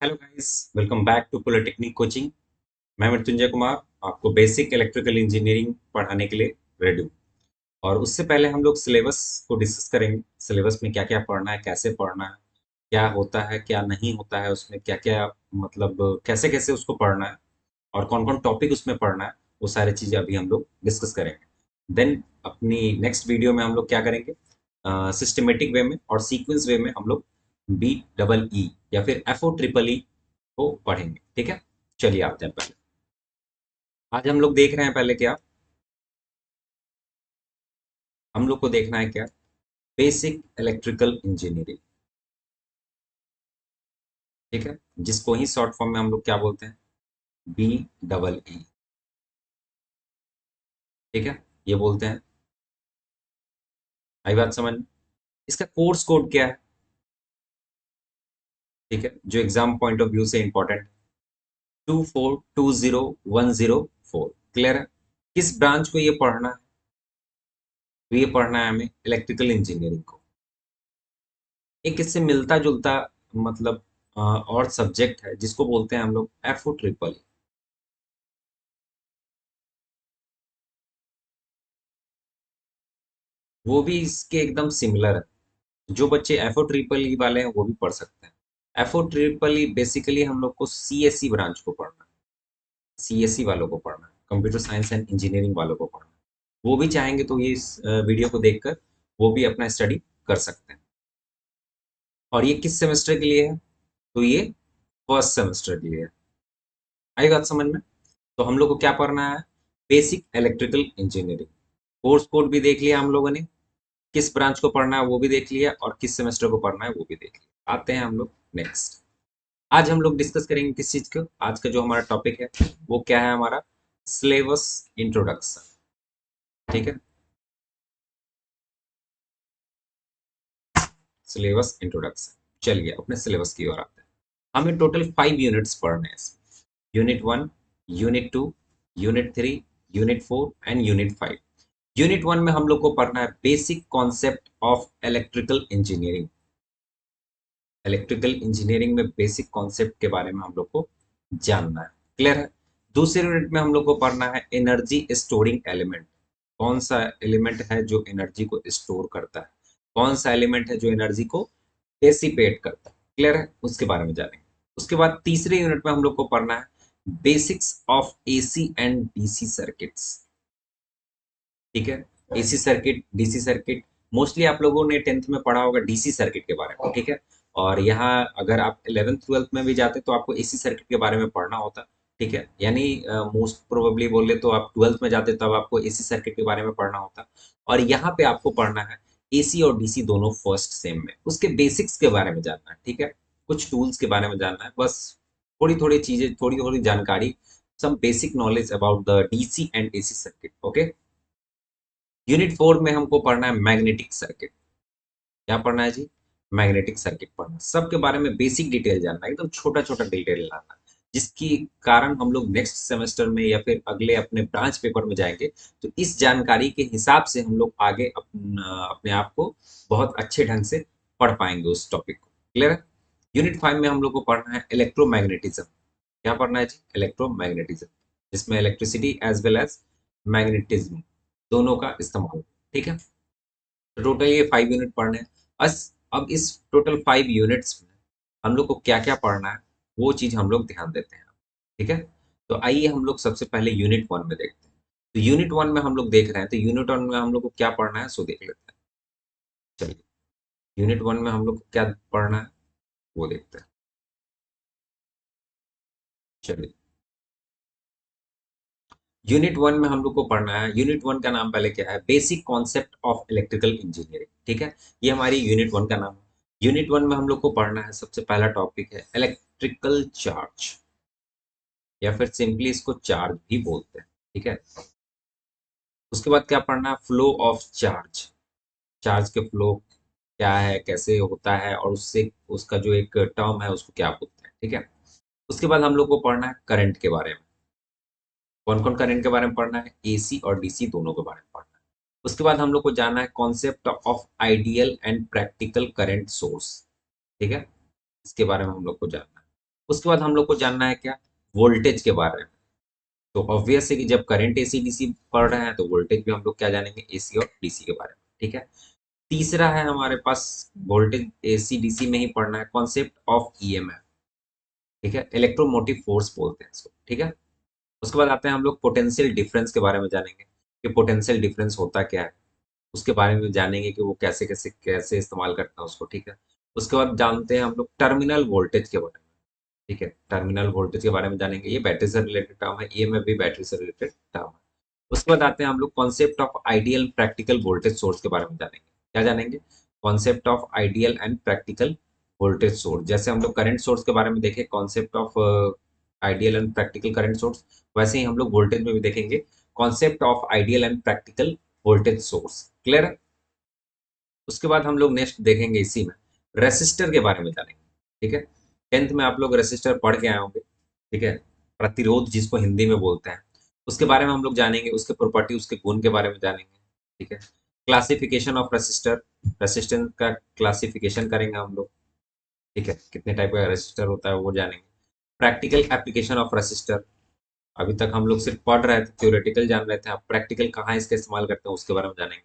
Hello guys, welcome back to polytechnic coaching. मैं मृत्युंजय कुमार आपको basic electrical engineering पढ़ाने के लिए रेडी हूँ। और उससे पहले हम लोग सिलेबस को डिस्कस करेंगे। सिलेबस में क्या क्या पढ़ना है, कैसे पढ़ना है, क्या होता है क्या नहीं होता है, उसमें क्या क्या मतलब कैसे कैसे उसको पढ़ना है और कौन कौन टॉपिक उसमें पढ़ना है, वो सारी चीज़ें अभी हम लोग डिस्कस करेंगे। देन अपनी नेक्स्ट वीडियो में हम लोग क्या करेंगे, सिस्टमेटिक वे में और सीक्वेंस वे में हम लोग बी डबल ई या फिर एफ ओ ट्रिपल ई को पढ़ेंगे। ठीक है, चलिए आते हैं पहले। आज हम लोग देख रहे हैं पहले क्या, हम लोग को देखना है क्या, बेसिक इलेक्ट्रिकल इंजीनियरिंग। ठीक है, जिसको ही शॉर्ट फॉर्म में हम लोग क्या बोलते हैं, बी डबल ई। ठीक है, ये बोलते हैं। आई बात समझ में? इसका कोर्स कोड क्या है? ठीक है, जो एग्जाम पॉइंट ऑफ व्यू से इंपॉर्टेंट, 242010 4। क्लियर है? किस ब्रांच को ये पढ़ना है? तो ये पढ़ना है हमें इलेक्ट्रिकल इंजीनियरिंग को। एक इससे मिलता जुलता मतलब और सब्जेक्ट है जिसको बोलते हैं हम लोग एफ ओ ट्रिपल। वो भी इसके एकदम सिमिलर है। जो बच्चे एफ ओ ट्रिपल ई वाले हैं वो भी पढ़ सकते हैं। F O triple E basically हम लोग को सी एस सी ब्रांच को पढ़ना है। सी एस सी वालों को पढ़ना है, कंप्यूटर साइंस एंड इंजीनियरिंग वालों को पढ़ना है। वो भी चाहेंगे तो ये इस वीडियो को देखकर वो भी अपना स्टडी कर सकते हैं। और ये किस सेमेस्टर के लिए है? तो ये फर्स्ट सेमेस्टर के लिए है। आई बात समझ में? तो हम लोग को क्या पढ़ना है, basic electrical engineering. Course code भी देख लिया हम लोगों ने, किस ब्रांच को पढ़ना है वो भी देख लिया, और किस सेमेस्टर को पढ़ना है वो भी देख लिया। आते हैं हम लोग नेक्स्ट। आज हम लोग डिस्कस करेंगे किस चीज को, आज का जो हमारा टॉपिक है वो क्या है हमारा, सिलेबस इंट्रोडक्शन। ठीक है, सिलेबस इंट्रोडक्शन। चलिए अपने सिलेबस की ओर आते हैं। हमें टोटल 5 यूनिट्स पढ़ने हैं। Unit 1, unit 2, unit 3, unit 4 and unit 5। Unit 1 में हम लोग को पढ़ना है basic concept of electrical engineering. Electrical engineering में बेसिक कॉन्सेप्ट के बारे में हम लोग को जानना है। क्लियर है? दूसरे यूनिट में हम लोग को पढ़ना है एनर्जी स्टोरिंग एलिमेंट। कौन सा एलिमेंट है जो एनर्जी को स्टोर करता है, कौन सा एलिमेंट है जो एनर्जी को डेसिपेट करता है। क्लियर है? उसके बारे में जानेंगे। उसके बाद तीसरे यूनिट में हम लोग को पढ़ना है basics of AC and DC circuits. ठीक है, AC circuit, DC circuit. Mostly आप लोगों ने टेंथ में पढ़ा होगा डीसी सर्किट के बारे में। ठीक है, और यहाँ अगर आप 11th 12th में भी जाते तो आपको एसी सर्किट के बारे में पढ़ना होता। ठीक है, यानी मोस्ट प्रोबेबली बोले तो आप 12th में जाते तब आपको एसी सर्किट के बारे में पढ़ना होता। और यहाँ पे आपको पढ़ना है एसी और डीसी दोनों फर्स्ट सेम में, उसके बेसिक्स के बारे में जानना है। ठीक है, कुछ टूल्स के बारे में जानना है बस, थोड़ी थोड़ी चीजें, थोड़ी थोड़ी जानकारी, some basic knowledge about the DC and AC circuit. Okay. Unit 4 में हमको पढ़ना है मैग्नेटिक सर्किट। क्या पढ़ना है जी? मैग्नेटिक सर्किट पढ़ना है। सबके बारे में बेसिक डिटेल जानना है, एकदम छोटा छोटा डिटेल लाना है, जिसकी कारण हम लोग नेक्स्ट सेमेस्टर में या फिर अगले अपने ब्रांच पेपर में जाएंगे तो इस जानकारी के हिसाब से हम लोग आगे अपने आप को बहुत अच्छे ढंग से पढ़ पाएंगे उस टॉपिक को। क्लियर है? यूनिट 5 में हम लोग को पढ़ना है इलेक्ट्रोमैग्नेटिज्म। क्या पढ़ना है जी? इलेक्ट्रोमैग्नेटिज्म, जिसमें electricity as well as magnetism दोनों का इस्तेमाल। ठीक है, टोटल ये 5 यूनिट पढ़ने हैं। बस अब इस टोटल 5 यूनिट्स में हम लोग को क्या क्या पढ़ना है वो चीज हम लोग ध्यान देते हैं। ठीक है, तो आइए हम लोग सबसे पहले यूनिट 1 में देखते हैं। तो यूनिट 1 में हम लोग देख रहे हैं, तो यूनिट 1 में हम लोग को क्या पढ़ना है सो देख लेते हैं। चलिए, यूनिट 1 में हम लोग को क्या पढ़ना है वो देखते हैं। चलिए, यूनिट 1 में हम लोग को पढ़ना है, यूनिट 1 का नाम पहले क्या है, basic concept of electrical engineering. ठीक है, ये हमारी यूनिट 1 का नाम है। यूनिट 1 में हम लोग को पढ़ना है, सबसे पहला टॉपिक है इलेक्ट्रिकल चार्ज, या फिर सिंपली इसको चार्ज भी बोलते हैं। ठीक है, उसके बाद क्या पढ़ना है, फ्लो ऑफ चार्ज। चार्ज के फ्लो क्या है, कैसे होता है, और उससे उसका जो एक टर्म है उसको क्या बोलते हैं। ठीक है, उसके बाद हम लोग को पढ़ना है करंट के बारे में। कौन कौन करंट के बारे में पढ़ना है, एसी और डीसी दोनों के बारे में पढ़ना है। उसके बाद हम लोग को जानना है concept of ideal and practical current source. ठीक है, इसके बारे में हम लोग को जानना है। उसके बाद हम लोग को जानना है क्या, वोल्टेज के बारे में। तो ऑब्वियस है कि जब करंट एसी डीसी पढ़ रहे हैं तो वोल्टेज भी हम लोग क्या जानेंगे, एसी और डीसी के बारे में। ठीक है। तीसरा है हमारे पास, वोल्टेज एसी डीसी में ही पढ़ना है, कॉन्सेप्ट ऑफ ईएमएफ। ठीक है, इलेक्ट्रोमोटिव फोर्स बोलते हैं इसको। ठीक है। उसके बाद आते हैं हम लोग पोटेंशियल डिफरेंस के बारे में जानेंगे कि पोटेंशियल डिफरेंस होता क्या है, उसके बारे में जानेंगे कि वो कैसे कैसे कैसे इस्तेमाल करते हैं उसको। ठीक है। उसके बाद जानते हैं हम लोग टर्मिनल वोल्टेज के बारे में। ठीक है, टर्मिनल वोल्टेज के बारे में जानेंगे, ये बैटरी से रिलेटेड टर्म है, ईएमएफ भी बैटरी से रिलेटेड टर्म है। उसके बाद आते हैं हम लोग concept of ideal practical voltage source के बारे में जानेंगे। क्या जानेंगे, concept of ideal and practical voltage source. जैसे हम लोग करंट सोर्स के बारे में देखें, concept of ideal and practical current source, वैसे ही हम लोग वोल्टेज में भी देखेंगे concept of ideal and practical voltage source. Clear है। उसके बाद हम लोग नेक्स्ट देखेंगे इसी में रेसिस्टर के बारे में जानेंगे। ठीक है, टेंथ में आप लोग रेसिस्टर पढ़ के आए होंगे। ठीक है, प्रतिरोध जिसको हिंदी में बोलते हैं, उसके बारे में हम लोग जानेंगे, उसके प्रॉपर्टी, उसके गुण के बारे में जानेंगे। ठीक है, क्लासिफिकेशन ऑफ रेसिस्टर, रेसिस्टेंस का क्लासिफिकेशन करेंगे हम लोग। ठीक है, कितने टाइप का रेसिस्टर होता है वो जानेंगे। प्रैक्टिकल एप्लीकेशन ऑफ रेसिस्टर, अभी तक हम लोग सिर्फ पढ़ रहे थे, थ्योरेटिकल जान रहे थे, अब प्रैक्टिकल कहाँ इसका इस्तेमाल करते हैं उसके बारे में जानेंगे।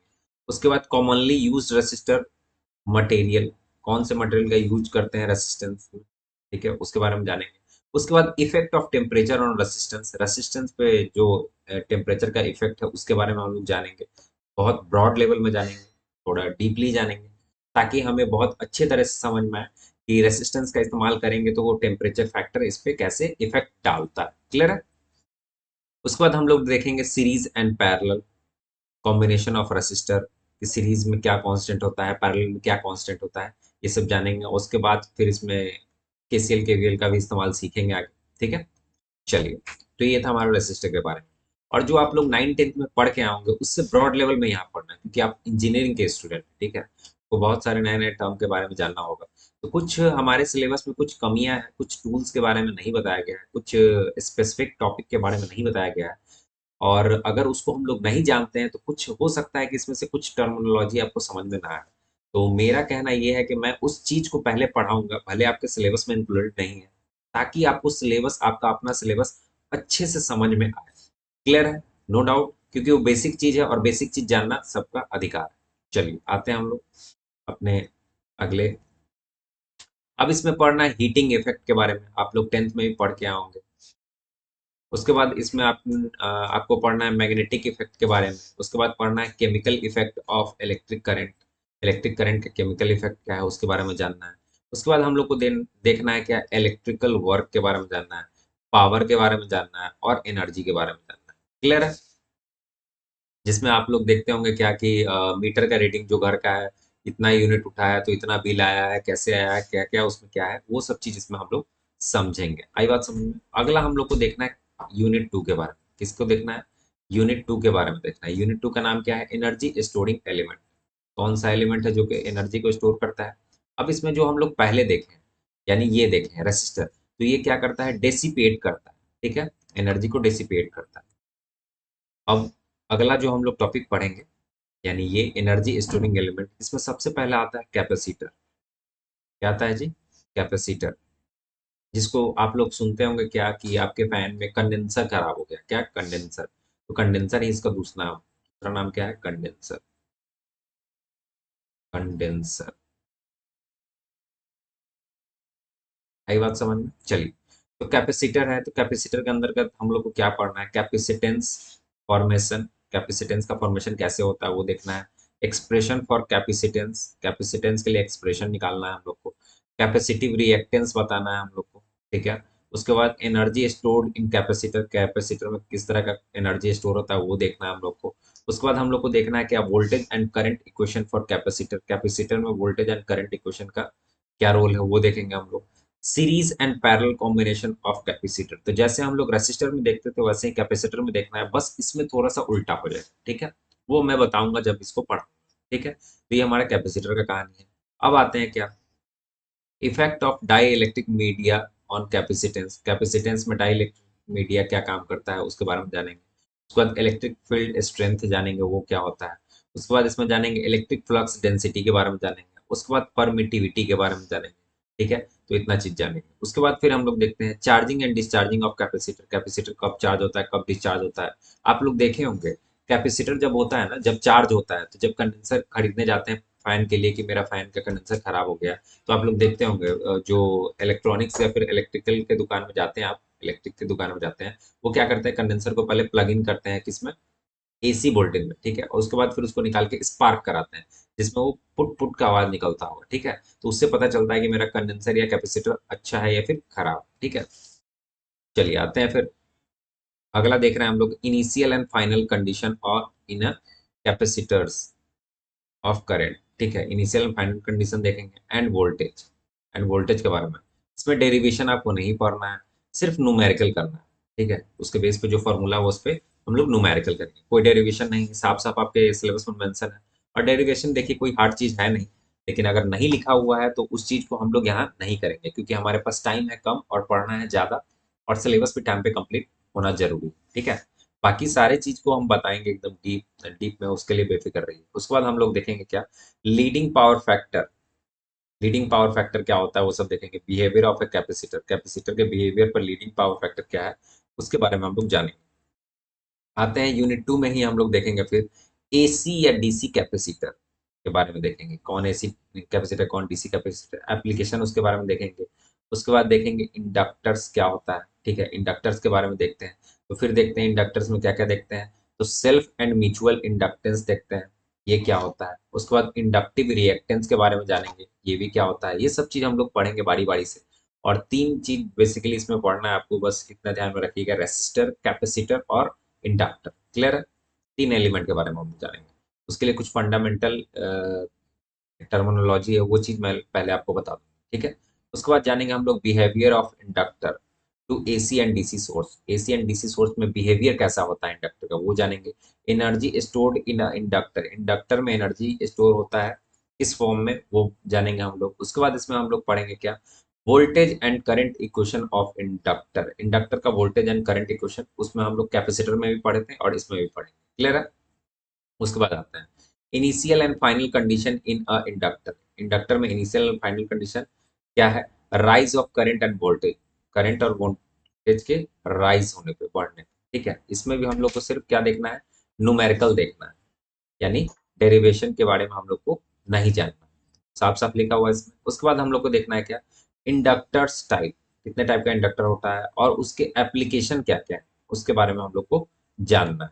उसके बाद कॉमनली यूज्ड रेसिस्टर मटेरियल, कौन से मटेरियल का यूज करते हैं रेसिस्टेंस में। ठीक है, उसके बारे में जानेंगे। उसके बाद effect of temperature on resistance, resistance पे जो टेम्परेचर का इफेक्ट है उसके बारे में हम लोग जानेंगे। बहुत ब्रॉड लेवल में जानेंगे, थोड़ा डीपली जानेंगे, ताकि हमें बहुत अच्छे तरह से समझ में आए कि रेसिस्टेंस का इस्तेमाल करेंगे तो वो टेम्परेचर फैक्टर इस पे कैसे इफेक्ट डालता है। क्लियर है। उसके बाद हम लोग देखेंगे series and parallel, combination of resistor कि सीरीज में क्या कांस्टेंट होता है, पैरेलल में क्या कांस्टेंट होता है, ये सब जानेंगे। उसके बाद फिर इसमें केसीएल केवीएल का भी इस्तेमाल सीखेंगे आगे। ठीक है, चलिए, तो ये था हमारा रेसिस्टर के बारे में। और जो आप लोग 9 10 में पढ़ के आओगे उससे ब्रॉड लेवल में यहाँ पढ़ना है, क्योंकि आप इंजीनियरिंग के स्टूडेंट। ठीक है, तो बहुत सारे नए नए टर्म के बारे में जानना होगा। तो कुछ हमारे सिलेबस में कुछ कमियां हैं, कुछ टूल्स के बारे में नहीं बताया गया है, कुछ स्पेसिफिक टॉपिक के बारे में नहीं बताया गया है। और अगर उसको हम लोग नहीं जानते हैं तो कुछ हो सकता है कि इसमें से कुछ टर्मिनोलॉजी आपको समझ में ना आए। तो मेरा कहना ये है कि मैं उस चीज को पहले पढ़ाऊंगा, भले आपके सिलेबस में इंक्लूडेड नहीं है, ताकि आपको सिलेबस, आपका अपना सिलेबस अच्छे से समझ में आए। क्लियर है, नो डाउट, क्योंकि वो बेसिक चीज है और बेसिक चीज जानना सबका अधिकार है। चलिए आते हैं हम लोग अपने अगले। अब इसमें पढ़ना है हीटिंग इफेक्ट के बारे में, आप लोग टेंथ में भी पढ़ के आए होंगे। उसके बाद इसमें आपको पढ़ना है मैग्नेटिक इफेक्ट के बारे में। उसके बाद पढ़ना है chemical effect of electric current, electric current का केमिकल इफेक्ट क्या है उसके बारे में जानना है। उसके बाद हम लोग को देखना है क्या, इलेक्ट्रिकल वर्क के बारे में जानना है, पावर के बारे में जानना है और एनर्जी के बारे में जानना है। क्लियर है, जिसमें आप लोग देखते होंगे क्या कि मीटर का रीडिंग जो घर का है, इतना यूनिट उठाया तो इतना बिल आया है, कैसे आया है, क्या क्या उसमें क्या है, वो सब चीज इसमें हम लोग समझेंगे। आई बात समझ में। अगला हम लोग को देखना है यूनिट 2 के बारे में। किसको देखना है, यूनिट 2 के बारे में देखना है। यूनिट 2 का नाम क्या है, एनर्जी स्टोरिंग एलिमेंट। कौन सा एलिमेंट है जो कि एनर्जी को स्टोर करता है। अब इसमें जो हम लोग पहले देखें, यानी ये देखें रेसिस्टर, तो ये क्या करता है, डेसिपेट करता है। ठीक है, एनर्जी को डेसिपेट करता है। अब अगला जो हम लोग टॉपिक पढ़ेंगे, यानी ये एनर्जी स्टोरिंग एलिमेंट, इसमें सबसे पहला आता है कैपेसिटर। क्या आता है जी, कैपेसिटर, जिसको आप लोग सुनते होंगे क्या कि आपके फैन में कंडेंसर खराब हो गया, क्या कंडेंसर, तो कंडेंसर ही इसका दूसरा नाम क्या है, कंडेंसर, कंडेंसर। आई बात समझ में। चलिए, तो कैपेसिटर है, तो कैपेसिटर के अंदर का हम लोग को क्या पढ़ना है, कैपेसिटेंस फॉर्मेशन, कैपेसिटेंस का फॉर्मेशन कैसे होता है वो देखना है। एक्सप्रेशन फॉर कैपेसिटेंस, कैपेसिटेंस के लिए एक्सप्रेशन निकालना है हम लोग को। कैपेसिटिव रिएक्टेंस बताना है हम लोग को। ठीक है, उसके बाद एनर्जी स्टोर्ड इन कैपेसिटर, कैपेसिटर में किस तरह का एनर्जी स्टोर होता है वो देखना है हम लोग को। उसके बाद हम लोग को देखना है क्या, voltage and current equation for capacitor, capacitor में वोल्टेज एंड करंट इक्वेशन का क्या रोल है वो देखेंगे हम लोग। Series and parallel combination of capacitor, तो जैसे हम लोग रेसिस्टर में देखते थे वैसे ही कैपेसिटर में देखना है, बस इसमें थोड़ा सा उल्टा हो जाएगा। ठीक है, वो मैं बताऊंगा जब इसको पढ़ूंगा। ठीक है, तो ये हमारा कैपेसिटर का कहानी है। अब आते हैं क्या, effect of dielectric media on capacitance, capacitance में डाई इलेक्ट्रिक मीडिया क्या काम करता है उसके बारे में जानेंगे। उसके बाद इलेक्ट्रिक फील्ड स्ट्रेंथ जानेंगे वो क्या होता है। उसके बाद इसमें जानेंगे इलेक्ट्रिक फ्लक्स डेंसिटी के बारे में जानेंगे। उसके बाद परमिटिविटी के बारे में जानेंगे। ठीक है, तो इतना चीज जानेंगे। उसके बाद फिर हम लोग देखते हैं charging and discharging of capacitor. Capacitor कब चार्ज होता है, कब डिस्चार्ज होता है। आप लोग देखे होंगे कैपेसिटर जब होता है ना, जब चार्ज होता है, तो जब कंडेंसर खरीदने जाते हैं फैन के लिए कि मेरा फैन का कंडेंसर खराब हो गया, तो आप लोग देखते होंगे जो इलेक्ट्रॉनिक्स या फिर इलेक्ट्रिकल के दुकान में जाते हैं, आप इलेक्ट्रिक के दुकान में जाते हैं, वो क्या करते हैं, कंडेंसर को पहले प्लग इन करते हैं किसमें, एसी वोल्टेज में, ठीक है। और उसके बाद फिर उसको निकाल के स्पार्क कराते हैं, जिसमें वो पुट पुट का आवाज निकलता होगा, ठीक है। तो उससे पता चलता है कि मेरा कंडेंसर या कैपेसिटर अच्छा है या फिर खराब, ठीक है। चलिए आते हैं फिर अगला देख रहे हैं हम लोग इनिशियल एंड फाइनल कंडीशन और इन कैपेसिटर्स ऑफ करंट, ठीक है। इनिशियल एंड फाइनल कंडीशन देखेंगे एंड वोल्टेज के बारे में। इसमें डेरिवेशन आपको नहीं पढ़ना है, सिर्फ न्यूमेरिकल करना है, ठीक है। उसके बेस पे जो फॉर्मूला है उस पे हम लोग न्यूमेरिकल करेंगे, कोई डेरिवेशन नहीं, साफ साफ आपके सिलेबस में मेंशन है। और डेरिवेशन देखिए कोई हार्ड चीज है नहीं, लेकिन अगर नहीं लिखा हुआ है तो उस चीज को हम लोग यहाँ नहीं करेंगे, क्योंकि हमारे पास टाइम है कम और पढ़ना है ज्यादा, और सिलेबस भी टाइम पे कंप्लीट होना जरूरी, ठीक है। बाकी सारे चीज को हम बताएंगे एकदम डीप डीप में, उसके लिए बेफिक्र रहिए। उसके बाद हम लोग देखेंगे क्या, leading power factor. Leading power factor क्या होता है वो सब देखेंगे। Behaviour of a capacitor, capacitor के बिहेवियर पर लीडिंग पावर फैक्टर क्या है उसके बारे में हम लोग जानेंगे। आते हैं यूनिट 2 में ही हम लोग देखेंगे फिर एसी या डीसी कैपेसिटर के बारे में देखेंगे, कौन एसी कैपेसिटर कौन डीसी कैपेसिटर, एप्लीकेशन उसके बारे में देखेंगे। उसके बाद देखेंगे इंडक्टर्स क्या होता है, ठीक है, इंडक्टर्स के बारे में देखते हैं। तो फिर देखते हैं इंडक्टर्स में क्या क्या देखते हैं, तो सेल्फ एंड म्यूचुअल इंडक्टेंस देखते हैं, ये क्या होता है। उसके बाद इंडक्टिव रिएक्टेंस के बारे में जानेंगे, ये भी क्या होता है। ये सब चीज हम लोग पढ़ेंगे बारी बारी से। और तीन चीज बेसिकली इसमें पढ़ना है आपको, बस इतना ध्यान में रखिएगा, रेसिस्टर, कैपेसिटर और इंडक्टर। क्लियर है, तीन एलिमेंट के बारे में हम जानेंगे। उसके लिए कुछ फंडामेंटल टर्मिनोलॉजी है, वो चीज मैं पहले आपको बता दूं, ठीक है। उसके बाद जानेंगे हम लोग behaviour of inductor to AC and DC source. AC and DC source में बिहेवियर कैसा होता है इंडक्टर का, वो जानेंगे। Energy stored in inductor, inductor में एनर्जी स्टोर होता है किस फॉर्म में, वो जानेंगे हम लोग। उसके बाद इसमें हम लोग पढ़ेंगे क्या, voltage and current equation of inductor. Inductor का वोल्टेज एंड करंट इक्वेशन, उसमें हम लोग कैपेसिटर में भी पढ़े थे और इसमें भी पढ़ेंगे। क्लियर है। उसके बाद आता है initial and final condition in a inductor. Inductor में इनिशियल एंड फाइनल कंडीशन क्या है, rise of current end voltage, current और वोल्टेज के राइज होने पे, बढ़ने पे, ठीक है। इसमें भी हम लोग को सिर्फ क्या देखना है, न्यूमेरिकल देखना है, यानी डेरिवेशन के बारे में हम लोग को नहीं जानना, साफ साफ लिखा हुआ है इसमें। उसके बाद हम लोग को देखना है क्या, इंडक्टर्स टाइप, कितने टाइप का इंडक्टर होता है और उसके एप्लीकेशन क्या क्या है, उसके बारे में हम लोग को जानना है।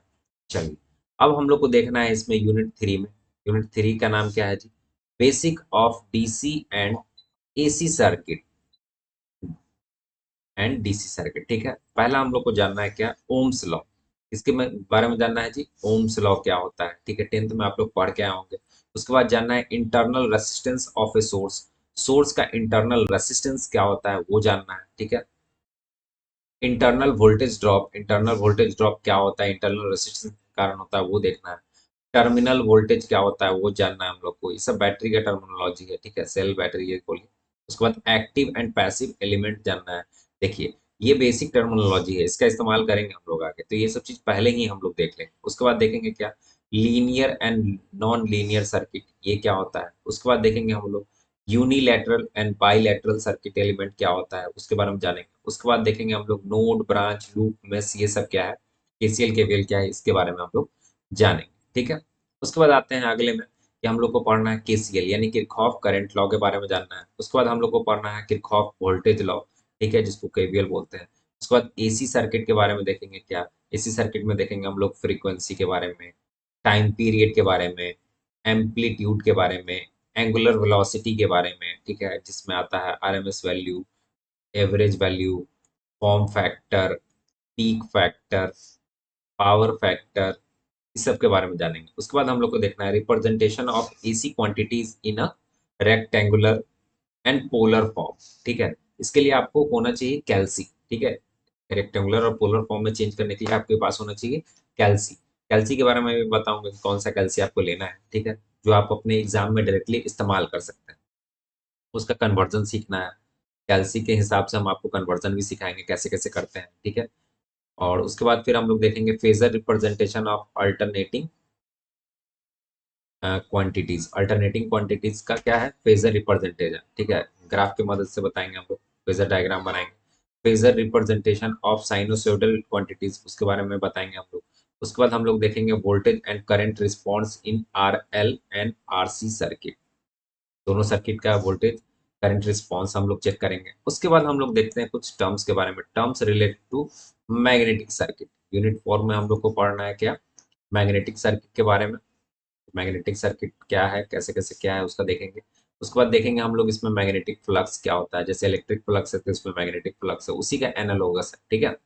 चलिए अब हम लोग को देखना है इसमें यूनिट 3 में। यूनिट 3 का नाम क्या है जी, basic of DC and AC circuit and DC circuit, ठीक है। पहला हम लोग को जानना है क्या, ओम्स लॉ, इसके बारे में जानना है जी, ओम्स लॉ क्या होता है, ठीक है, 10th में आप लोग पढ़ के आए होंगे। उसके बाद जानना है internal resistance of a source, source का इंटरनल रेसिस्टेंस क्या होता है वो जानना है, ठीक है। Internal voltage drop, internal voltage drop क्या होता है, इंटरनल रेसिस्टेंस के कारण होता है वो देखना है। टर्मिनल वोल्टेज क्या होता है वो जानना है हम लोग को, ये सब बैटरी का टर्मिनोलॉजी है, ठीक है, सेल बैटरी ये बोलिए। उसके बाद एक्टिव एंड पैसिव एलिमेंट जानना है। देखिए ये बेसिक टर्मिनोलॉजी है, इसका इस्तेमाल करेंगे हम लोग आगे, तो ये सब चीज पहले ही हम लोग देख लेंगे। उसके बाद देखेंगे क्या, linear and non linear circuit, ये क्या होता है। उसके बाद देखेंगे हम लोग unilateral and bilateral circuit element क्या होता है, उसके बारे में जानेंगे। उसके बाद देखेंगे हम लोग नोड, ब्रांच, लूप, मेश, ये सब क्या है, केसीएल केवीएल क्या है, इसके बारे में हम लोग जानेंगे, ठीक है। उसके बाद आते हैं अगले में कि हम लोग को पढ़ना है केसीएल यानी किरचॉफ करंट लॉ के बारे में जानना है। उसके बाद हम लोग को पढ़ना है किरचॉफ वोल्टेज लॉ, ठीक है, जिसको केवीएल बोलते हैं। उसके बाद एसी सर्किट के बारे में देखेंगे क्या, एसी सर्किट में देखेंगे हम लोग फ्रीक्वेंसी के बारे में, टाइम पीरियड के बारे में, एम्पलीट्यूड के बारे में, एंगुलर वेलोसिटी के बारे में, ठीक है, जिसमें आता है RMS value, average value, form factor, peak factor, power factor, इस सब के बारे में जानेंगे। उसके बाद हम लोग को देखना है representation of AC quantities in a rectangular and polar form, ठीक है। इसके लिए आपको होना चाहिए कैल्सी, ठीक है, रेक्टेंगुलर और पोलर फॉर्म में चेंज करने के लिए आपके पास होना चाहिए कैल्सी। कैल्सी के बारे में भी बताऊंगा कि कौन सा कैल्सी आपको लेना है, ठीक है, जो आप अपने एग्जाम में डायरेक्टली इस्तेमाल कर सकते हैं। उसका कन्वर्जन सीखना है, कैल्सी के हिसाब से हम आपको कन्वर्जन भी सिखाएंगे कैसे कैसे करते हैं, ठीक है। और उसके बाद फिर हम लोग देखेंगे phasor representation of alternating quantities, alternating quantities का क्या है, फेजर रिप्रेजेंटेशन, ठीक है, ग्राफ की मदद से बताएंगे हम लोग, फेजर डायग्राम बनाएंगे। Phasor representation of sinusoidal quantities, उसके बारे में बताएंगे हम लोग। उसके बाद हम लोग देखेंगे voltage and current response in R L and R C circuit, दोनों सर्किट का वोल्टेज करंट रिस्पॉन्स हम लोग चेक करेंगे। उसके बाद हम लोग देखते हैं कुछ टर्म्स के बारे में, terms related to magnetic circuit. Unit 4 में हम लोग को पढ़ना है क्या, मैग्नेटिक सर्किट के बारे में। मैग्नेटिक सर्किट क्या है, कैसे कैसे क्या है उसका देखेंगे। उसके बाद देखेंगे हम लोग इसमें मैग्नेटिक फ्लक्स क्या होता है, जैसे इलेक्ट्रिक फ्लक्स है तो इसमें मैग्नेटिक फ्लक्स है, उसी का एनालोगस है, ठीक है।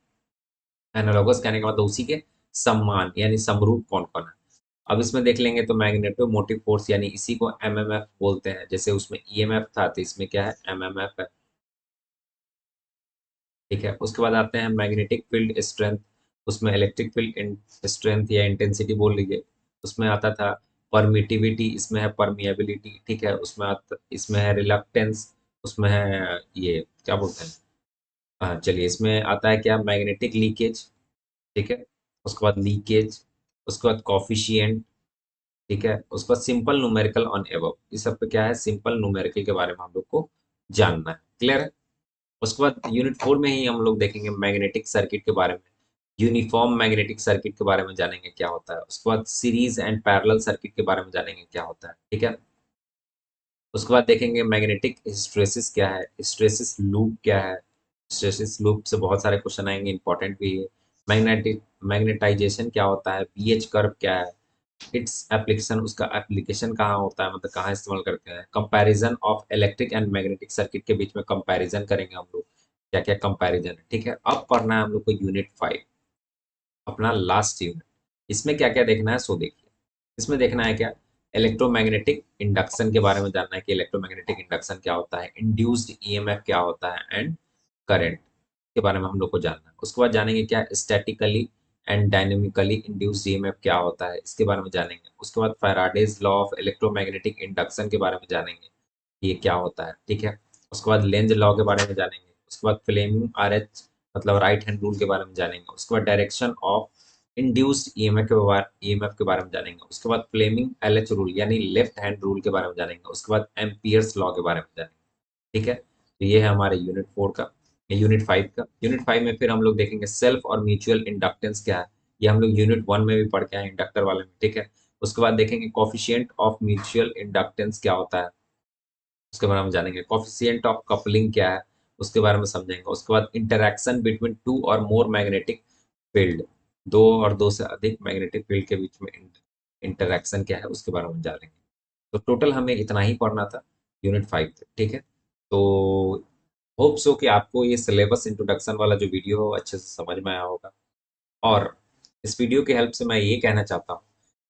एनालोगस कहने का मतलब उसी के समान यानी समरूप कौन कौन है। अब इसमें देख लेंगे तो मैग्नेटो मोटिव फोर्स यानी इसी को एमएमएफ बोलते हैं, जैसे उसमें ईएमएफ था तो इसमें क्या है, एमएमएफ है, ठीक है। उसके बाद आते हैं मैग्नेटिक फील्ड स्ट्रेंथ, उसमें इलेक्ट्रिक फील्ड स्ट्रेंथ या इंटेंसिटी बोल लीजिए। उसमें आता था परमिटिविटी, इसमें है परमिएबिलिटी, ठीक है। इसमें है रिलक्टेंस, उसमें है ये क्या बोलते हैं, हाँ चलिए, इसमें आता है क्या, मैग्नेटिक लीकेज, ठीक है। उसके बाद लीकेज, उसके बाद कॉफिशिएंट, ठीक है। उसके बाद सिंपल न्यूमेरिकल ऑन एबव, इस सब पे क्या है, सिंपल न्यूमेरिकल के बारे में हम लोग को जानना है, क्लियर है। उसके बाद यूनिट 4 में ही हम लोग देखेंगे मैग्नेटिक सर्किट के बारे में, यूनिफॉर्म मैग्नेटिक सर्किट के बारे में जानेंगे क्या होता है। उसके बाद सीरीज एंड पैरेलल सर्किट के बारे में जानेंगे क्या होता है, ठीक है। उसके बाद देखेंगे मैग्नेटिक हिस्ट्रेसिस क्या है, हिस्ट्रेसिस लूप क्या है, हिस्ट्रेसिस लूप से बहुत सारे क्वेश्चन आएंगे, इंपॉर्टेंट भी है। मैग्नेटिक मैग्नेटाइजेशन क्या होता है, बीएच कर्व क्या है, इट्स एप्लीकेशन, उसका एप्लीकेशन कहाँ होता है, मतलब कहाँ इस्तेमाल करते हैं। Comparison of electric and magnetic circuit के बीच में कंपैरिजन करेंगे हम लोग, क्या क्या कंपैरिजन है, ठीक है। अब पढ़ना है हम लोग को यूनिट 5, अपना लास्ट यूनिट। इसमें क्या क्या देखना है सो देखिए। इसमें देखना है क्या, इलेक्ट्रोमैग्नेटिक इंडक्शन के बारे में जानना है कि इलेक्ट्रोमैग्नेटिक इंडक्शन क्या होता है, इंड्यूस्ड ईएमएफ क्या होता है एंड करंट के बारे में हम लोग को जानना है। उसके बाद जानेंगे क्या statically and dynamically induced EMF क्या होता है, इसके बारे में जानेंगे। उसके बाद Faraday's law of electromagnetic induction के बारे में जानेंगे, ये क्या होता है, ठीक है। उसके बाद लेंज लॉ के बारे में जानेंगे। उसके बाद फ्लेमिंग आरएच मतलब राइट हैंड रूल के बारे में जानेंगे। उसके बाद डायरेक्शन ऑफ इंड्यूस्ड ईएमएफ के बारे में जानेंगे। उसके बाद फ्लेमिंग एलएच रूल यानी लेफ्ट हैंड रूल के बारे में जानेंगे। उसके बाद एम्पियर्स लॉ के बारे में जानेंगे, ठीक है। तो ये है हमारे यूनिट 4 का, यूनिट 5 का। यूनिट 5 में फिर हम लोग देखेंगे सेल्फ और म्यूचुअल इंडक्टेंस क्या है, ये हम लोग यूनिट 1 में भी पढ़ के आए इंडक्टर वाले में, ठीक है। उसके बाद देखेंगे कॉफिशिएंट ऑफ म्यूचुअल इंडक्टेंस क्या होता है, उसके बारे में जानेंगे। कॉफिशिएंट ऑफ कपलिंग क्या है, उसके बारे में समझेंगे। उसके बाद इंटरैक्शन बिटवीन टू और मोर मैग्नेटिक फील्ड, दो और दो से अधिक मैग्नेटिक फील्ड के बीच में इंटरैक्शन क्या है उसके बारे में जानेंगे। तो टोटल हमें इतना ही पढ़ना था यूनिट 5 तक, ठीक है। तो होप सो कि आपको ये सिलेबस इंट्रोडक्शन वाला जो वीडियो हो अच्छे से समझ में आया होगा। और इस वीडियो की हेल्प से मैं ये कहना चाहता हूँ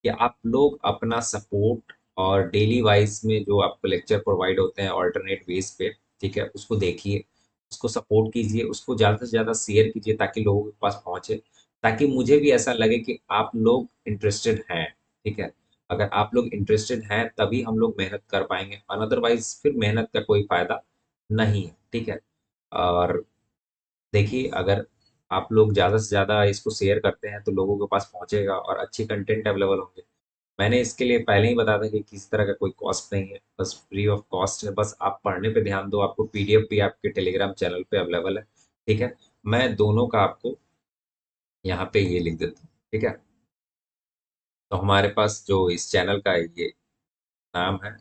कि आप लोग अपना सपोर्ट और डेली वाइज में जो आपको लेक्चर प्रोवाइड होते हैं ऑल्टरनेट बेस पे, ठीक है, उसको देखिए, उसको सपोर्ट कीजिए, उसको ज़्यादा से ज़्यादा शेयर कीजिए ताकि लोगों के पास पहुँचे, ताकि मुझे भी ऐसा लगे कि आप लोग इंटरेस्टेड हैं, ठीक है। अगर आप लोग इंटरेस्टेड हैं तभी हम लोग मेहनत कर पाएंगे, अनदरवाइज फिर मेहनत का कोई फायदा नहीं है, ठीक है। और देखिए, अगर आप लोग ज़्यादा से ज़्यादा इसको शेयर करते हैं तो लोगों के पास पहुँचेगा और अच्छे कंटेंट अवेलेबल होंगे। मैंने इसके लिए पहले ही बता था कि किसी तरह का कोई कॉस्ट नहीं है, बस फ्री ऑफ कॉस्ट है, बस आप पढ़ने पे ध्यान दो, आपको पीडीएफ भी आपके टेलीग्राम चैनल पे अवेलेबल है, ठीक है। मैं दोनों का आपको यहाँ पे ये लिख देता हूँ, ठीक है। तो हमारे पास जो इस चैनल का ये नाम है,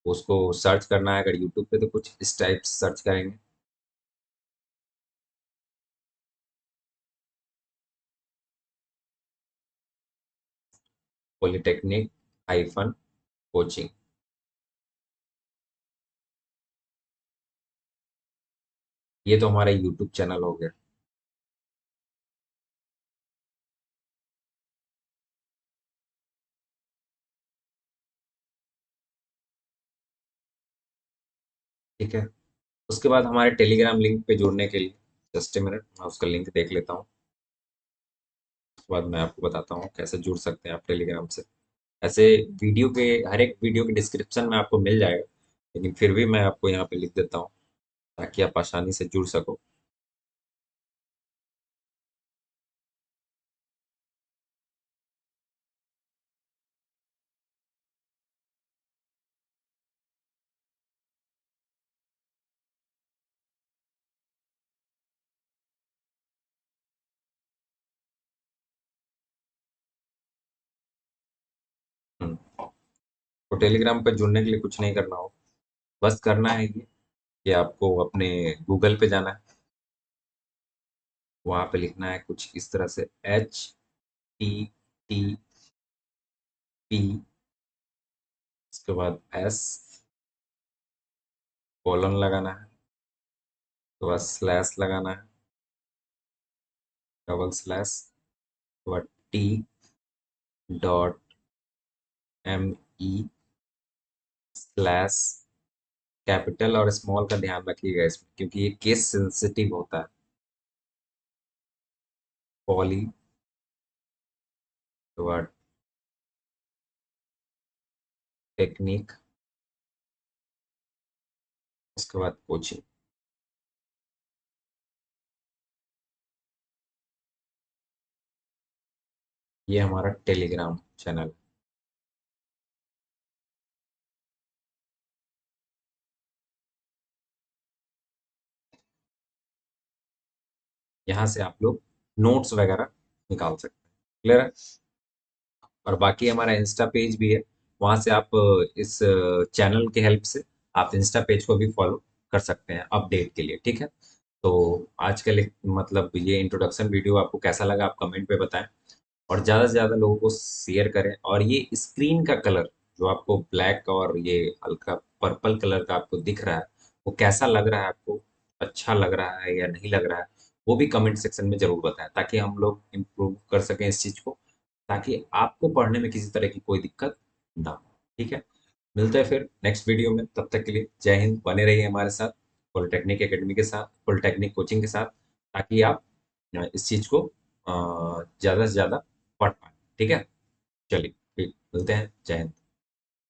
उसको सर्च करना है, अगर यूट्यूब पे तो कुछ इस टाइप से सर्च करेंगे, पॉलिटेक्निक हाइफन कोचिंग, ये तो हमारा यूट्यूब चैनल हो गया, ठीक है। उसके बाद हमारे टेलीग्राम लिंक पे जुड़ने के लिए जस्ट ए मिनट, मैं उसका लिंक देख लेता हूँ। उसके बाद मैं आपको बताता हूँ कैसे जुड़ सकते हैं आप टेलीग्राम से। ऐसे वीडियो के हर एक वीडियो के डिस्क्रिप्शन में आपको मिल जाएगा, लेकिन फिर भी मैं आपको यहाँ पे लिख देता हूँ ताकि आप आसानी से जुड़ सको। तो टेलीग्राम पर जुड़ने के लिए कुछ नहीं करना हो, बस करना है ये कि आपको अपने गूगल पे जाना है, वहाँ पे लिखना है कुछ इस तरह से HTTP, उसके बाद S, कोलन लगाना है, उसके बाद स्लैश लगाना है, डबल स्लैश, उसके बाद T.me स्लैश, कैपिटल और स्मॉल का ध्यान रखिएगा इसमें क्योंकि ये केस सेंसिटिव होता है, पॉली, उसके बाद टेक्निक, उसके बाद कोचिंग। ये हमारा टेलीग्राम चैनल। यहाँ से आप लोग नोट्स वगैरह निकाल सकते हैं। क्लियर है? और बाकी हमारा इंस्टा पेज भी है, वहाँ से आप इस चैनल के हेल्प से आप इंस्टा पेज को भी फॉलो कर सकते हैं अपडेट के लिए। ठीक है? तो आज का मतलब ये इंट्रोडक्शन वीडियो आपको कैसा लगा आप कमेंट पे बताएं, और ज़्यादा से ज़्यादा लोगों को शेयर करें। और ये स्क्रीन का कलर जो आपको ब्लैक और ये हल्का पर्पल कलर का आपको दिख रहा है, वो कैसा लग रहा है आपको, अच्छा लग रहा है या नहीं लग रहा है, वो भी कमेंट सेक्शन में ज़रूर बताएं ताकि हम लोग इम्प्रूव कर सकें इस चीज़ को, ताकि आपको पढ़ने में किसी तरह की कोई दिक्कत ना हो। ठीक है? मिलते हैं फिर नेक्स्ट वीडियो में, तब तक के लिए जय हिंद। बने रहिए हमारे साथ पॉलिटेक्निक एकेडमी के साथ, पॉलिटेक्निक कोचिंग के साथ, ताकि आप इस चीज़ को ज़्यादा से ज़्यादा पढ़ पाएँ। ठीक है? चलिए, फिर मिलते हैं। जय हिंद।